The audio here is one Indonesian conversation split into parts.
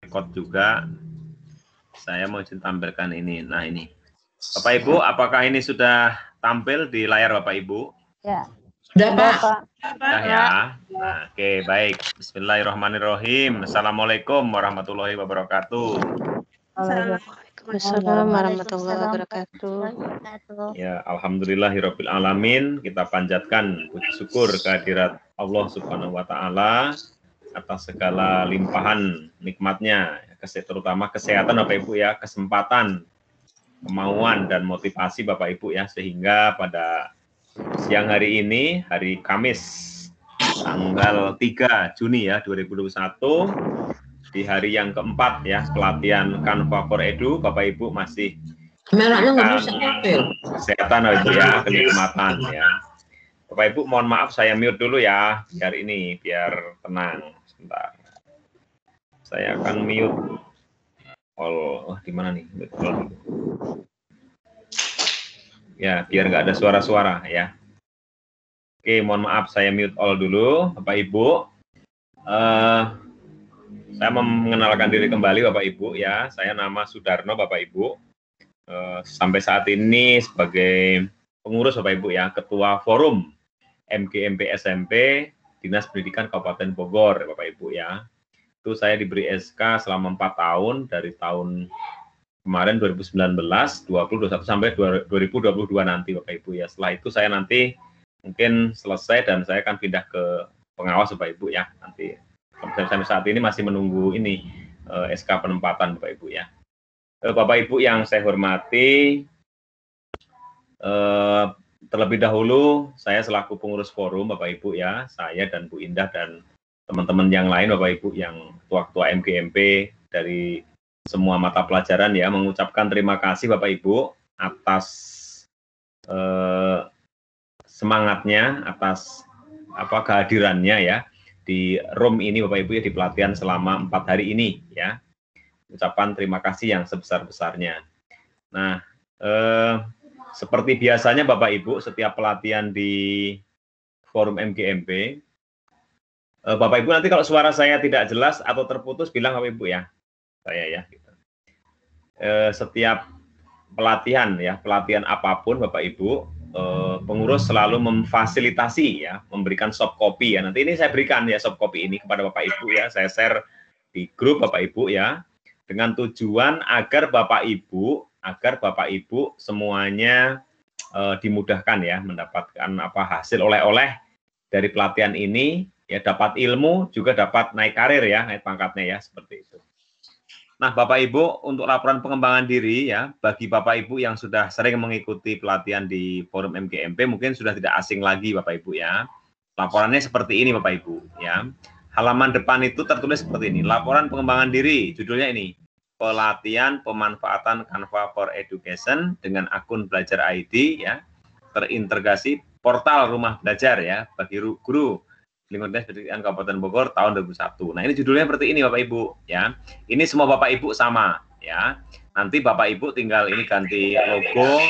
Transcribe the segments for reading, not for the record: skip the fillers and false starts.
record juga. Saya mau izin tampilkan ini. Nah ini, Bapak Ibu, apakah ini sudah tampil di layar Bapak Ibu? Ya. Sudah, Pak. Sudah ya. Nah, oke, baik. Bismillahirrahmanirrahim. Assalamualaikum warahmatullahi wabarakatuh. Waalaikumsalam warahmatullahi wabarakatuh. Ya, alhamdulillahirabbil alamin. Kita panjatkan puji syukur kehadirat Allah Subhanahu wa taala atas segala limpahan nikmatnya, terutama kesehatan Bapak Ibu ya, kesempatan, kemauan dan motivasi Bapak Ibu ya, sehingga pada siang hari ini, hari Kamis tanggal 3 Juni ya 2021, di hari yang keempat ya pelatihan Canva for Edu, Bapak Ibu masih kesehatan Bapak Ibu ya, kenikmatan ya. Bapak Ibu mohon maaf saya mute dulu ya, biar tenang sebentar. Saya akan mute all. Di mana nih? Ya, biar nggak ada suara-suara ya. Oke, mohon maaf saya mute all dulu, Bapak Ibu. Saya mengenalkan diri kembali Bapak Ibu ya. Saya nama Sudarno Bapak Ibu. Sampai saat ini sebagai pengurus Bapak Ibu ya, Ketua Forum MGMP SMP Dinas Pendidikan Kabupaten Bogor Bapak Ibu ya. Itu saya diberi SK selama 4 tahun dari tahun kemarin 2019, 2021 sampai 2022 nanti Bapak Ibu ya. Setelah itu saya nanti mungkin selesai dan saya akan pindah ke pengawas Bapak Ibu ya. Nanti sampai saat ini masih menunggu ini SK penempatan Bapak Ibu ya. Bapak Ibu yang saya hormati, terlebih dahulu saya selaku pengurus forum Bapak Ibu ya, saya dan Bu Indah dan teman-teman yang lain Bapak Ibu yang ketua-ketua MGMP dari semua mata pelajaran ya, mengucapkan terima kasih Bapak Ibu atas semangatnya, atas kehadirannya ya di room ini Bapak Ibu ya, di pelatihan selama 4 hari ini ya. Ucapan terima kasih yang sebesar-besarnya. Nah, seperti biasanya Bapak Ibu setiap pelatihan di forum MGMP, Bapak Ibu nanti kalau suara saya tidak jelas atau terputus bilang Bapak Ibu ya, saya ya. Gitu. Setiap pelatihan ya, pelatihan apapun Bapak Ibu, pengurus selalu memfasilitasi ya, memberikan soft copy ya. Nanti ini saya berikan ya soft copy ini kepada Bapak Ibu ya, saya share di grup Bapak Ibu ya, dengan tujuan agar Bapak Ibu semuanya dimudahkan ya, mendapatkan hasil oleh-oleh dari pelatihan ini ya, dapat ilmu juga dapat naik karir ya, naik pangkatnya ya, seperti itu. Nah, Bapak Ibu, untuk laporan pengembangan diri ya, bagi Bapak Ibu yang sudah sering mengikuti pelatihan di forum MGMP mungkin sudah tidak asing lagi Bapak Ibu ya. Laporannya seperti ini Bapak Ibu ya. Halaman depan itu tertulis seperti ini, laporan pengembangan diri, judulnya ini, pelatihan pemanfaatan Canva for Education dengan akun Belajar ID ya, terintegrasi portal rumah belajar ya, bagi guru Lingkungan Dinas Pendidikan Kabupaten Bogor tahun 2001. Nah, ini judulnya seperti ini Bapak Ibu ya. Ini semua Bapak Ibu sama ya. Nanti Bapak Ibu tinggal ini ganti logo.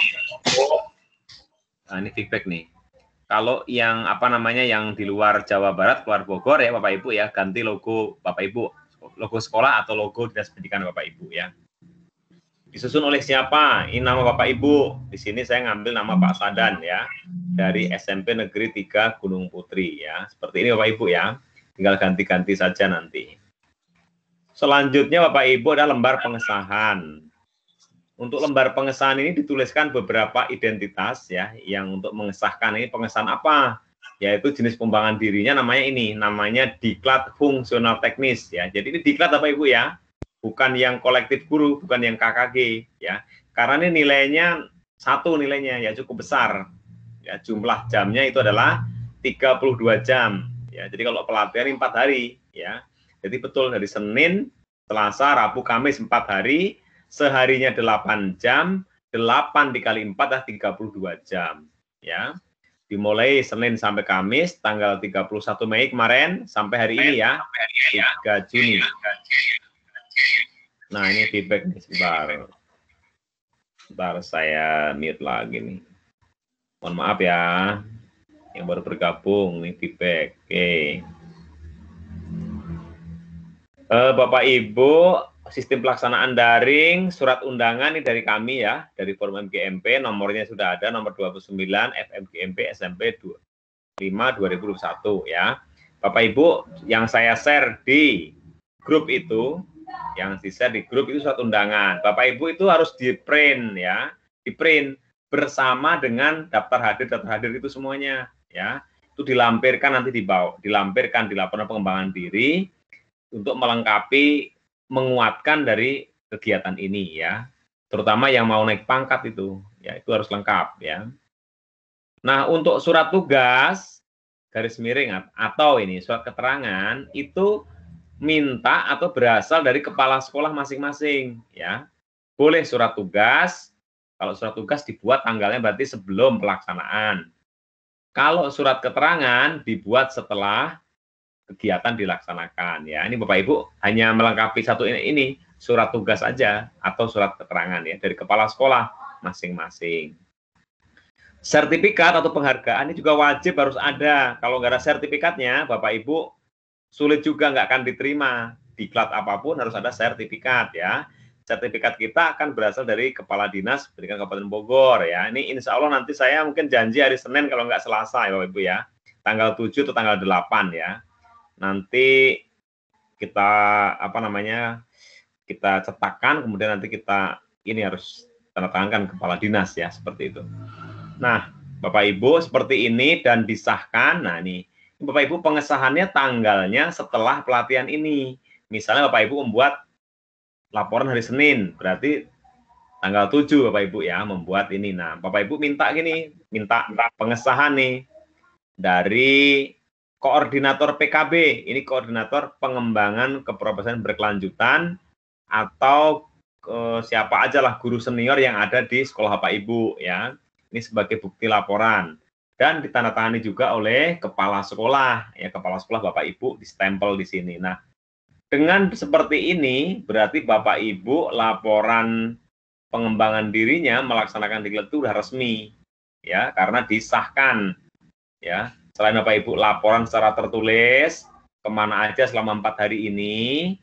Nah, ini feedback nih. Kalau yang yang di luar Jawa Barat, keluar Bogor ya Bapak Ibu ya, ganti logo Bapak Ibu, logo sekolah atau logo Dinas Pendidikan Bapak Ibu ya. Disusun oleh siapa? Ini nama Bapak Ibu. Di sini saya ngambil nama Pak Sadan ya, dari SMP Negeri 3 Gunung Putri ya. Seperti ini Bapak Ibu ya. Tinggal ganti-ganti saja nanti. Selanjutnya Bapak Ibu ada lembar pengesahan. Untuk lembar pengesahan ini dituliskan beberapa identitas ya, yang untuk mengesahkan ini pengesahan apa? Yaitu jenis pengembangan dirinya namanya diklat fungsional teknis ya. Jadi ini diklat Bapak Ibu ya. Bukan yang kolektif guru, bukan yang KKG ya. Karena ini nilainya nilainya ya cukup besar. Ya, jumlah jamnya itu adalah 32 jam ya. Jadi kalau pelatihan 4 hari ya. Jadi betul dari Senin, Selasa, Rabu, Kamis 4 hari, seharinya 8 jam, 8 dikali 4 adalah 32 jam ya. Dimulai Senin sampai Kamis tanggal 31 Mei kemarin sampai hari ini ya. 3 Juni. Nah, ini feedback nih, sebentar saya mute lagi nih. Mohon maaf ya, yang baru bergabung nih feedback. Oke. Bapak Ibu, sistem pelaksanaan daring, surat undangan ini dari kami ya, dari Forum MGMP, nomornya sudah ada, nomor 29 FMGMP SMP 25 2021 ya. Bapak Ibu, yang saya share di grup itu, yang di-share di grup itu surat undangan. Bapak Ibu itu harus di-print ya, di-print bersama dengan daftar hadir itu semuanya ya. Itu dilampirkan nanti dilampirkan di laporan pengembangan diri untuk melengkapi, menguatkan dari kegiatan ini ya, terutama yang mau naik pangkat itu, ya itu harus lengkap ya. Nah untuk surat tugas, garis miring atau ini surat keterangan itu minta atau berasal dari kepala sekolah masing-masing ya. Boleh surat tugas, kalau surat tugas dibuat tanggalnya berarti sebelum pelaksanaan. Kalau surat keterangan dibuat setelah kegiatan dilaksanakan ya. Ini Bapak Ibu hanya melengkapi satu ini surat tugas saja atau surat keterangan ya dari kepala sekolah masing-masing. Sertifikat atau penghargaan ini juga wajib harus ada. Kalau nggak ada sertifikatnya, Bapak Ibu sulit juga nggak akan diterima. Diklat apapun harus ada sertifikat ya. Sertifikat kita akan berasal dari Kepala Dinas Pendidikan Kabupaten Bogor ya. Ini insya Allah nanti saya mungkin janji hari Senin kalau nggak Selasa ya Bapak Ibu ya. Tanggal 7 atau tanggal 8 ya. Nanti kita kita cetakkan, kemudian nanti kita ini harus tanda tangankan kepala dinas ya, seperti itu. Nah Bapak Ibu seperti ini dan disahkan. Nah ini Bapak Ibu pengesahannya tanggalnya setelah pelatihan ini. Misalnya Bapak Ibu membuat laporan hari Senin, berarti tanggal 7 Bapak Ibu ya membuat ini. Nah Bapak Ibu minta pengesahan nih dari koordinator PKB, ini koordinator pengembangan keprofesian berkelanjutan atau siapa aja lah guru senior yang ada di sekolah Bapak Ibu ya. Ini sebagai bukti laporan dan ditandatangani juga oleh kepala sekolah ya, kepala sekolah Bapak Ibu distempel di sini. Nah, dengan seperti ini berarti Bapak Ibu laporan pengembangan dirinya melaksanakan diklat itu sudah resmi ya, karena disahkan ya. Selain Bapak Ibu laporan secara tertulis kemana aja selama 4 hari ini,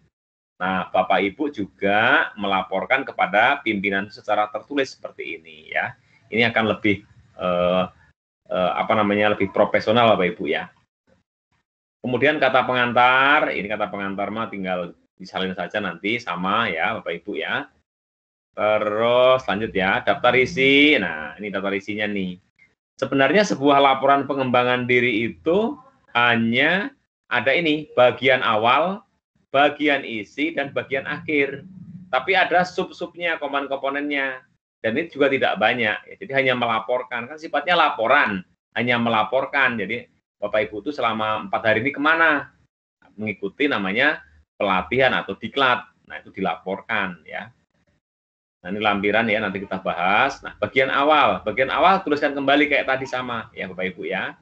nah Bapak Ibu juga melaporkan kepada pimpinan secara tertulis seperti ini ya. Ini akan lebih lebih profesional Bapak Ibu ya. Kemudian kata pengantar, ini kata pengantar mah tinggal disalin saja nanti sama ya Bapak Ibu ya. Terus lanjut ya, daftar isi. Nah ini daftar isinya nih. Sebenarnya sebuah laporan pengembangan diri itu hanya ada ini, bagian awal, bagian isi, dan bagian akhir. Tapi ada sub-subnya, komponen-komponennya. Dan ini juga tidak banyak. Jadi hanya melaporkan. Kan sifatnya laporan, hanya melaporkan. Jadi Bapak Ibu itu selama 4 hari ini kemana? Mengikuti namanya pelatihan atau diklat. Nah itu dilaporkan ya. Nah, ini lampiran ya, nanti kita bahas. Nah, bagian awal tuliskan kembali kayak tadi sama ya Bapak Ibu ya.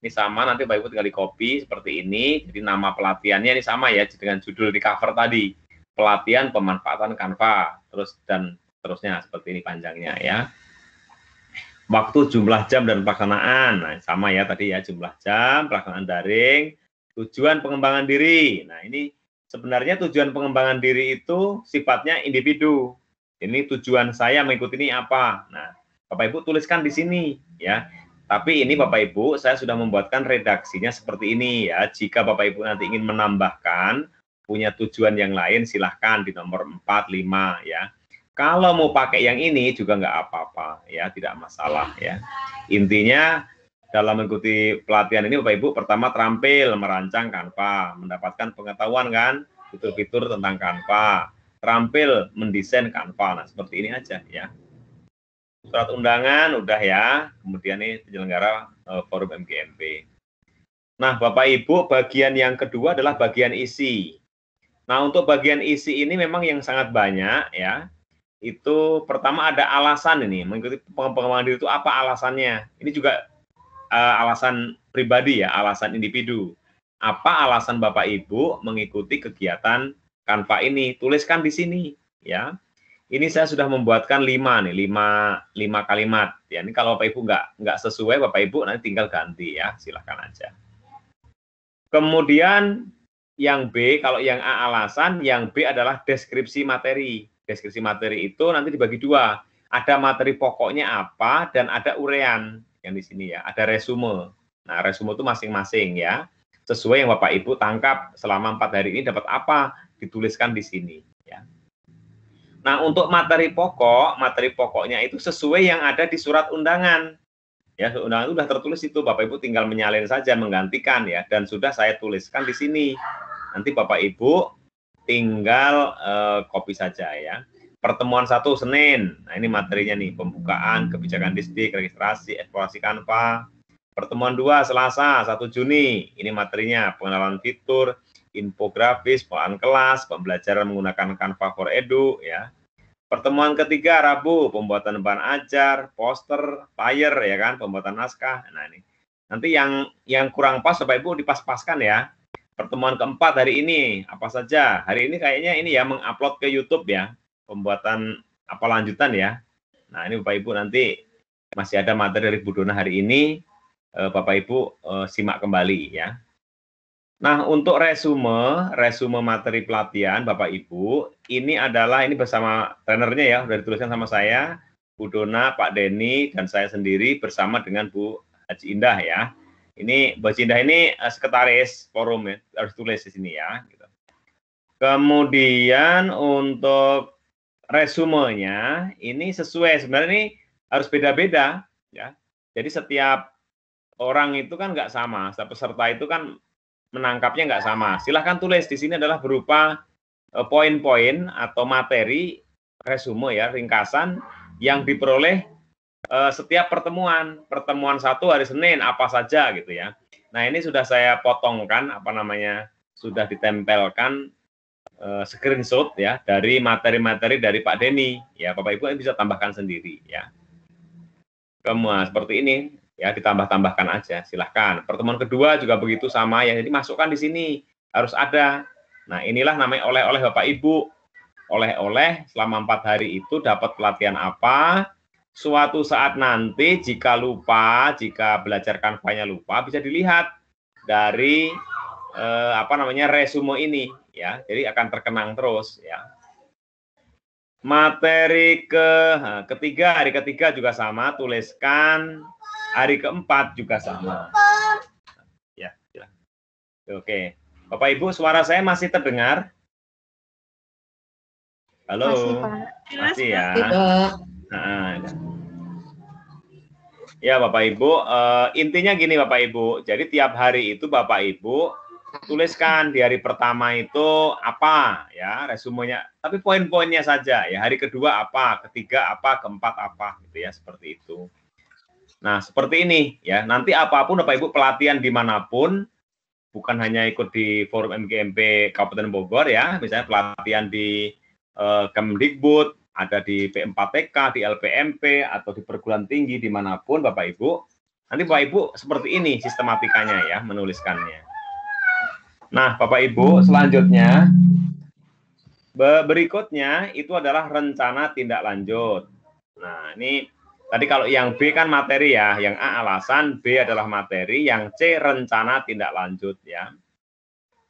Ini sama, nanti Bapak Ibu tinggal di copy seperti ini. Jadi nama pelatihannya ini sama ya dengan judul di cover tadi. Pelatihan pemanfaatan Canva, dan terusnya seperti ini panjangnya ya. Waktu, jumlah jam dan pelaksanaan. Nah, sama ya tadi ya, jumlah jam, pelaksanaan daring, tujuan pengembangan diri. Nah, ini sebenarnya tujuan pengembangan diri itu sifatnya individu. Ini tujuan saya mengikuti ini apa? Nah, Bapak Ibu tuliskan di sini ya. Tapi ini Bapak Ibu, saya sudah membuatkan redaksinya seperti ini ya. Jika Bapak Ibu nanti ingin menambahkan, punya tujuan yang lain, silahkan di nomor 4, 5 ya. Kalau mau pakai yang ini juga nggak apa-apa ya, tidak masalah ya. Intinya dalam mengikuti pelatihan ini Bapak Ibu pertama terampil merancang Canva, mendapatkan pengetahuan kan, fitur-fitur tentang Canva. Terampil mendesain Canva. Nah, seperti ini aja ya. Surat undangan udah ya, kemudian ini penyelenggara Forum MGMP. Nah, Bapak Ibu, bagian yang kedua adalah bagian isi. Nah, untuk bagian isi ini memang yang sangat banyak ya. Itu pertama ada alasan ini, mengikuti pengembangan diri itu apa alasannya. Ini juga alasan pribadi ya, alasan individu. Apa alasan Bapak Ibu mengikuti kegiatan Canva ini? Tuliskan di sini ya. Ini saya sudah membuatkan 5 kalimat ya. Ini kalau Bapak Ibu nggak sesuai Bapak Ibu nanti tinggal ganti ya, silahkan aja. Kemudian yang B, kalau yang A alasan, yang B adalah deskripsi materi. Deskripsi materi itu nanti dibagi dua. Ada materi pokoknya apa dan ada urean yang di sini ya. Ada resume. Nah, resume itu masing-masing ya. Sesuai yang Bapak Ibu tangkap selama 4 hari ini dapat apa, dituliskan di sini ya. Nah, untuk materi pokoknya itu sesuai yang ada di surat undangan. Ya, undangan itu sudah tertulis itu, Bapak Ibu tinggal menyalin saja, menggantikan ya, dan sudah saya tuliskan di sini. Nanti Bapak Ibu tinggal copy saja ya. Pertemuan 1 Senin, nah ini materinya nih, pembukaan, kebijakan distrik, registrasi, eksplorasi Canva. Pertemuan 2 Selasa 1 Juni, ini materinya, pengenalan fitur, infografis, pengenalan kelas, pembelajaran menggunakan Canva for Edu ya. Pertemuan ketiga Rabu, pembuatan bahan ajar, poster, flyer ya kan, pembuatan naskah. Nah ini. Nanti yang kurang pas Bapak Ibu dipas-paskan ya. Pertemuan keempat hari ini apa saja? Hari ini kayaknya ini ya mengupload ke YouTube ya. Pembuatan apa lanjutan ya. Nah, ini Bapak Ibu nanti masih ada materi dari Bu Dona hari ini. Bapak Ibu simak kembali ya. Nah, untuk resume materi pelatihan Bapak Ibu, ini bersama trainernya ya, sudah dituliskan sama saya, Bu Dona, Pak Denny, dan saya sendiri bersama dengan Bu Haji Indah ya. Ini Bu Haji Indah ini sekretaris forum ya, harus tulis di sini ya. Gitu. Kemudian untuk resumenya, ini sesuai, sebenarnya ini harus beda-beda ya. Jadi setiap orang itu kan nggak sama, setiap peserta itu kan menangkapnya nggak sama. Silahkan tulis di sini adalah berupa poin-poin atau materi resume ya, ringkasan yang diperoleh setiap pertemuan. Pertemuan 1 hari Senin apa saja gitu ya. Nah, ini sudah saya potongkan sudah ditempelkan screenshot ya dari materi-materi dari Pak Denny ya. Bapak Ibu bisa tambahkan sendiri ya. Kemudian seperti ini ya, ditambah-tambahkan aja, silahkan. Pertemuan kedua juga begitu sama ya, jadi masukkan di sini, harus ada. Nah, inilah namanya oleh-oleh Bapak Ibu. Oleh-oleh selama 4 hari itu dapat pelatihan apa, suatu saat nanti jika belajar Canva-nya lupa, bisa dilihat dari resume ini ya, jadi akan terkenang terus ya. Materi hari ketiga juga sama, tuliskan. Hari keempat juga sama. Ya, ya. Oke. Bapak Ibu, suara saya masih terdengar? Halo. Masih, Pak. Masih ya. Ya, Bapak Ibu, intinya gini Bapak Ibu. Jadi tiap hari itu Bapak Ibu tuliskan di hari pertama itu apa ya, resumenya. Tapi poin-poinnya saja ya. Hari kedua apa, ketiga apa, keempat apa gitu ya, seperti itu. Nah, seperti ini ya. Nanti apapun Bapak Ibu pelatihan dimanapun, bukan hanya ikut di forum MGMP Kabupaten Bogor ya, misalnya pelatihan di Kemdikbud, ada di P4TK, di LPMP, atau di perguruan tinggi dimanapun Bapak Ibu. Nanti Bapak Ibu seperti ini sistematikanya ya, menuliskannya. Nah, Bapak Ibu, selanjutnya berikutnya itu adalah rencana tindak lanjut. Nah, ini tadi kalau yang B kan materi ya, yang A alasan, B adalah materi, yang C rencana tindak lanjut ya.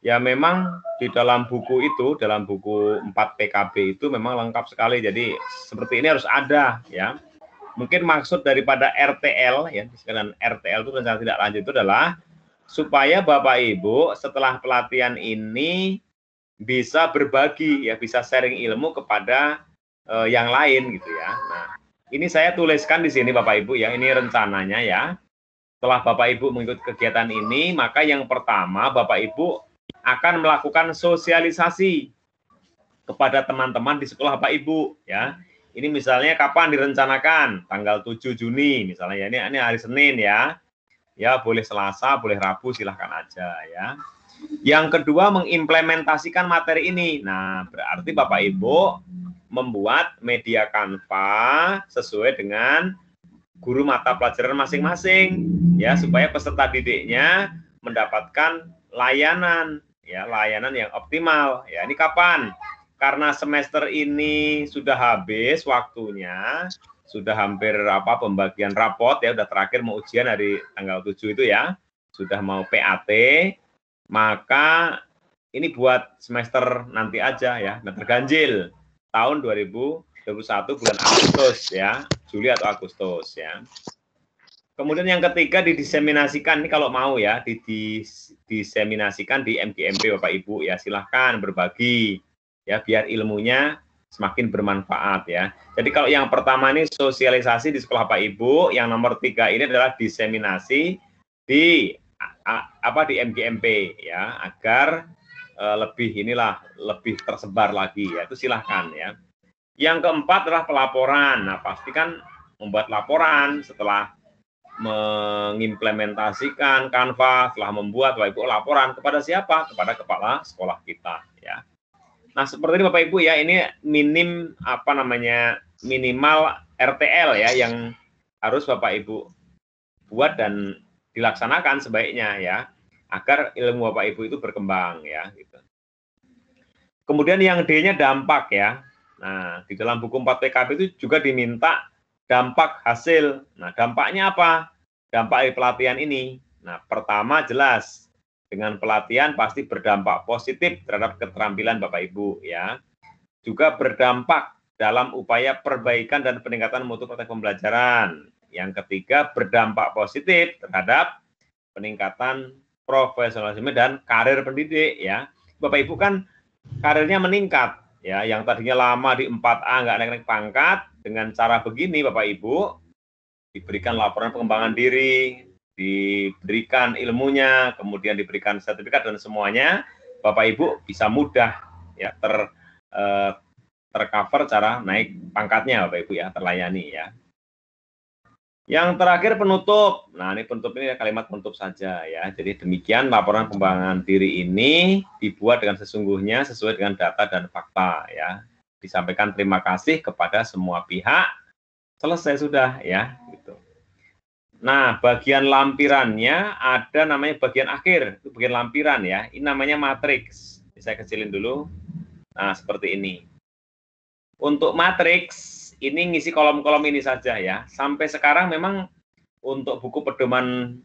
Ya memang di dalam buku itu, dalam buku 4 PKB itu memang lengkap sekali. Jadi seperti ini harus ada ya. Mungkin maksud daripada RTL ya, sekalian RTL itu rencana tindak lanjut itu adalah supaya Bapak Ibu setelah pelatihan ini bisa berbagi ya, bisa sharing ilmu kepada yang lain gitu ya. Nah, ini saya tuliskan di sini Bapak Ibu ya, ini rencananya ya. Setelah Bapak Ibu mengikuti kegiatan ini, maka yang pertama Bapak Ibu akan melakukan sosialisasi kepada teman-teman di sekolah Bapak Ibu ya. Ini misalnya kapan direncanakan? Tanggal 7 Juni misalnya ya. Ini hari Senin ya. Ya, boleh Selasa, boleh Rabu, silahkan aja ya. Yang kedua, mengimplementasikan materi ini. Nah, berarti Bapak Ibu membuat media Canva sesuai dengan guru mata pelajaran masing-masing ya, supaya peserta didiknya mendapatkan layanan ya, layanan yang optimal ya. Ini kapan? Karena semester ini sudah habis waktunya, sudah hampir pembagian rapot ya, udah terakhir mau ujian hari tanggal 7 itu ya, sudah mau PAT, maka ini buat semester nanti aja ya, terganjil tahun 2021 bulan Agustus ya, Juli atau Agustus ya. Kemudian yang ketiga didiseminasikan, ini kalau mau ya, diseminasikan di MGMP Bapak Ibu ya, silahkan berbagi ya, biar ilmunya semakin bermanfaat ya. Jadi kalau yang pertama ini sosialisasi di sekolah Bapak Ibu, yang nomor 3 ini adalah diseminasi di MGMP ya, agar lebih tersebar lagi ya, itu silahkan ya. Yang keempat adalah pelaporan. Nah, pastikan membuat laporan setelah mengimplementasikan Canva, setelah membuat Bapak Ibu laporan kepada siapa? Kepada kepala sekolah kita ya. Nah, seperti ini Bapak Ibu ya, ini minimal RTL ya yang harus Bapak Ibu buat dan dilaksanakan sebaiknya ya, agar ilmu Bapak Ibu itu berkembang ya gitu. Kemudian yang D-nya dampak ya. Nah, di dalam buku 4 PKB itu juga diminta dampak hasil. Nah, dampaknya apa? Dampak dari pelatihan ini. Nah, pertama jelas, dengan pelatihan pasti berdampak positif terhadap keterampilan Bapak Ibu ya. Juga berdampak dalam upaya perbaikan dan peningkatan mutu praktek pembelajaran. Yang ketiga, berdampak positif terhadap peningkatan profesionalisme dan karir pendidik ya. Bapak Ibu kan karirnya meningkat ya, yang tadinya lama di 4A nggak naik-naik pangkat, dengan cara begini Bapak Ibu diberikan laporan pengembangan diri, diberikan ilmunya, kemudian diberikan sertifikat dan semuanya, Bapak Ibu bisa mudah ya tercover cara naik pangkatnya Bapak Ibu ya, terlayani ya. Yang terakhir penutup. Nah, ini penutup ini kalimat penutup saja ya. Jadi demikian laporan pengembangan diri ini dibuat dengan sesungguhnya sesuai dengan data dan fakta ya. Disampaikan terima kasih kepada semua pihak. Selesai sudah ya gitu. Nah, bagian lampirannya ada namanya bagian akhir, itu bagian lampiran ya. Ini namanya matriks. Saya kecilin dulu. Nah, seperti ini. Untuk matriks ini ngisi kolom-kolom ini saja ya. Sampai sekarang memang untuk buku pedoman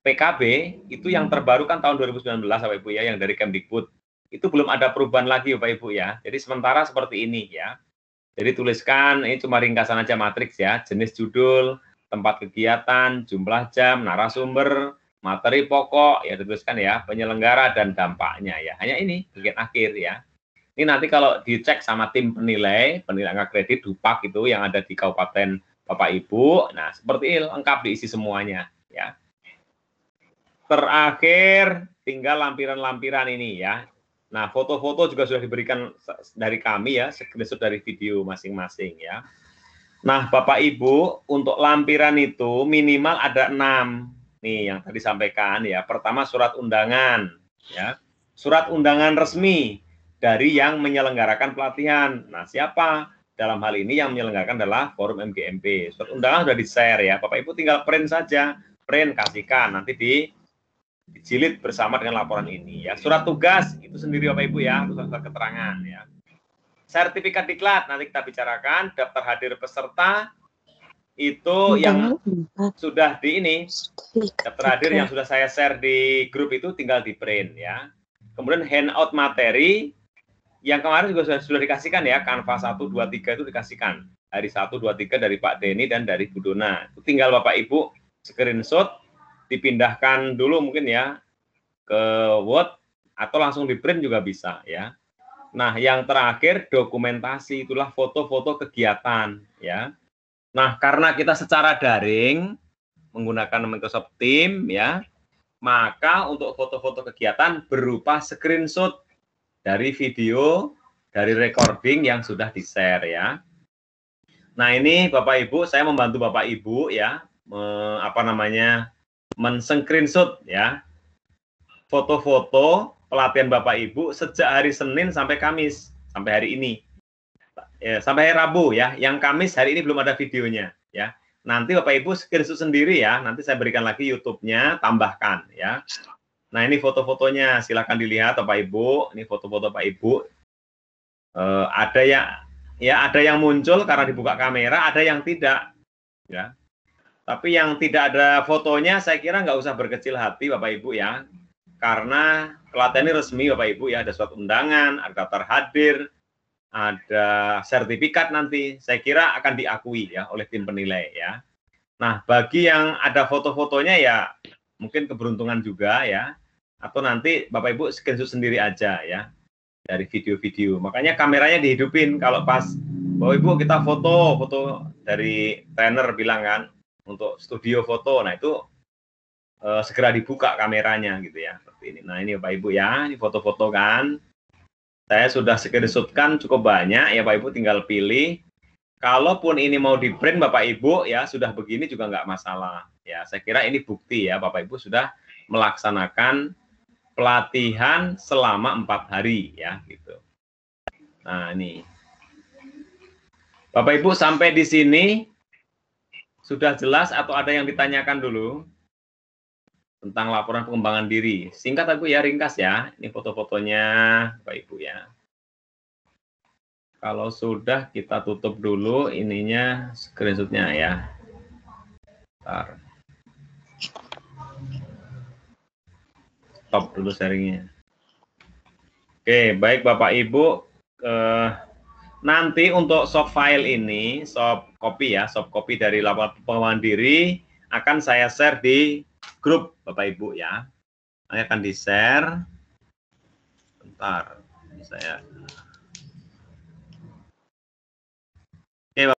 PKB itu yang terbaru kan tahun 2019 Bapak Ibu ya, yang dari Kemdikbud. Itu belum ada perubahan lagi Bapak Ibu ya. Jadi sementara seperti ini ya. Jadi tuliskan, ini cuma ringkasan aja matriks ya, jenis judul, tempat kegiatan, jumlah jam, narasumber, materi pokok, ya dituliskan ya, penyelenggara dan dampaknya ya. Hanya ini bagian akhir ya. Ini nanti kalau dicek sama tim penilai angka kredit DUPAK itu yang ada di Kabupaten Bapak Ibu, nah seperti ini lengkap diisi semuanya ya. Terakhir tinggal lampiran-lampiran ini ya. Nah, foto-foto juga sudah diberikan dari kami ya, screenshot dari video masing-masing ya. Nah, Bapak Ibu, untuk lampiran itu minimal ada 6. Nih yang tadi sampaikan ya. Pertama surat undangan ya. Surat undangan resmi dari yang menyelenggarakan pelatihan. Nah, siapa? Dalam hal ini yang menyelenggarakan adalah Forum MGMP. Surat undangan sudah di-share ya. Bapak Ibu tinggal print saja. Print, kasihkan. Nanti dijilid bersama dengan laporan ini ya. Surat tugas itu sendiri Bapak Ibu ya, surat keterangan ya. Sertifikat diklat nanti kita bicarakan. Daftar hadir peserta itu yang sudah di ini, daftar hadir yang sudah saya share di grup itu tinggal di print ya. Kemudian handout materi yang kemarin juga sudah dikasihkan ya, Canva 1, 2, 3 itu dikasihkan. Hari 1, 2, 3 dari Pak Denny dan dari Bu Dona. Itu tinggal Bapak Ibu screenshot, dipindahkan dulu mungkin ya ke Word atau langsung di print juga bisa ya. Nah, yang terakhir dokumentasi, itulah foto-foto kegiatan ya. Nah, karena kita secara daring menggunakan Microsoft Teams ya, maka untuk foto-foto kegiatan berupa screenshot dari video, dari recording yang sudah di-share ya. Nah, ini Bapak Ibu, saya membantu Bapak Ibu ya, men-screenshot ya foto-foto pelatihan Bapak Ibu sejak hari Senin sampai Kamis, sampai hari ini. Ya, sampai hari Rabu ya. Yang Kamis hari ini belum ada videonya ya. Nanti Bapak Ibu screenshot sendiri ya. Nanti saya berikan lagi YouTube-nya, tambahkan ya. Nah, ini foto-fotonya, silakan dilihat Bapak Ibu. Ini foto-foto Bapak Ibu. Ada yang muncul karena dibuka kamera, ada yang tidak ya. Tapi yang tidak ada fotonya saya kira nggak usah berkecil hati Bapak Ibu ya. karena pelatihan ini resmi Bapak Ibu ya, ada surat undangan, ada daftar hadir, ada sertifikat nanti, saya kira akan diakui ya oleh tim penilai ya. Nah, bagi yang ada foto-fotonya ya mungkin keberuntungan juga ya, atau nanti Bapak Ibu screenshot sendiri aja ya dari video-video. Makanya kameranya dihidupin kalau pas Bapak Ibu kita foto dari trainer bilang kan untuk studio foto, nah itu segera dibuka kameranya gitu ya, seperti ini. Nah ini Bapak Ibu ya, ini foto-foto kan, saya sudah screenshotkan cukup banyak ya Bapak Ibu, tinggal pilih. Kalaupun ini mau di print Bapak Ibu ya sudah begini juga nggak masalah ya. Saya kira ini bukti ya Bapak Ibu sudah melaksanakan pelatihan selama 4 hari ya gitu. Nah ini Bapak Ibu sampai di sini sudah jelas atau ada yang ditanyakan dulu tentang laporan pengembangan diri? Singkat Ibu ya, ringkas ya. Ini foto-fotonya Bapak Ibu ya. Kalau sudah kita tutup dulu ininya screenshotnya ya. Bentar. Stop dulu sharingnya. Oke, baik Bapak Ibu. Nanti untuk soft file ini, soft copy dari laporan pengembangan diri akan saya share di grup Bapak Ibu ya. Nanti akan di-share. Bentar, saya